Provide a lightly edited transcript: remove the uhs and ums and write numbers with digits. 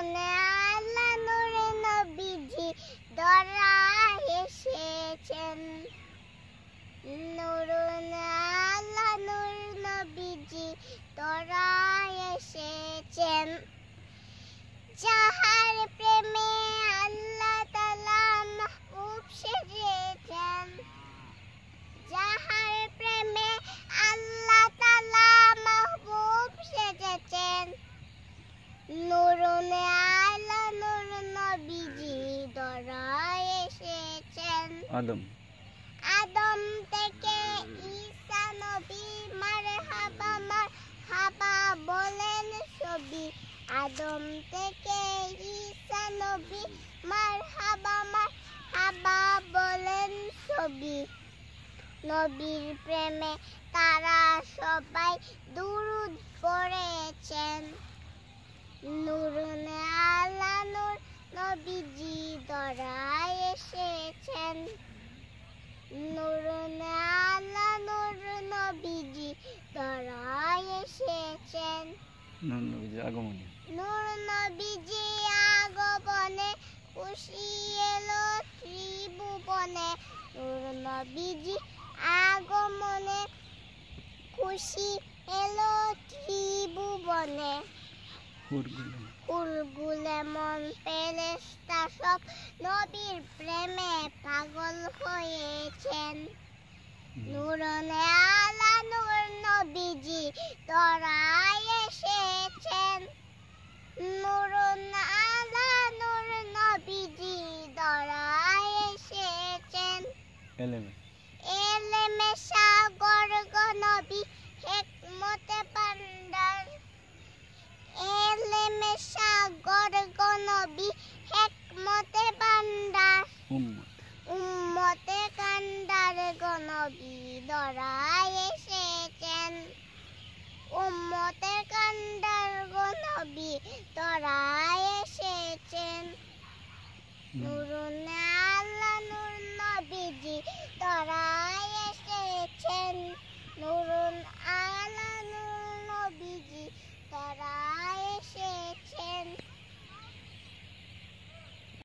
নুরুনে আলা নূরে নবীজি ধরা এসেছেন। নুরুনে আলা নূর নবীজি ধরা এসেছেন। যাহার প্রেমে আল্লাহ তাআলা মাহবুব সেজেছেন। যাহার প্রেমে আল্লাহ তাআলা মাহবুব সেজেছেন। নুরুনে আলা নূর নবীজি ধরা এসেছেন। আদম থেকে ঈসা নবী মারহাবা মারহাবা বলেন সবই। আদম থেকে ঈসা নবী মারহাবা মারহাবা বলেন সবই। নবীর প্রেমে তারা সবাই দুরূদ পড়েছেন। নুরুনে আলা নূর নবীজি ধরা এসেছেন। নুরুনে আলা নূর নবীজি ধরা এসেছেন। নূর নবীজি আগমনে খুশি এলো ত্রিভুবনে। নূর নবীজি আগমনে খুশি এলো ত্রিভুবনে। ফুলগুলে মন ফেরেশতা সব নবীর প্রেমে পাগল হয়েছেন। নুরুনে আলা নূর নবীজি ধরা এসেছেন। নুরুনে আলা নূর নবীজি ধরা এসেছেন। এলেমে সাগর গো নবী হিকমতে ভান্ডার। এলেমে সাগর গো নবী হিকমতে ভান্ডার। উম্মতে কান্ডার গো নবী ধরা এসেছেন। উম্মতে কান্ডার গো নবী ধরা এসেছেন। নুরুনে আলা নূর নবীজি ধরা এসেছেন। নুরুনে আলা নূর নবীজি ধরা এসেছেন।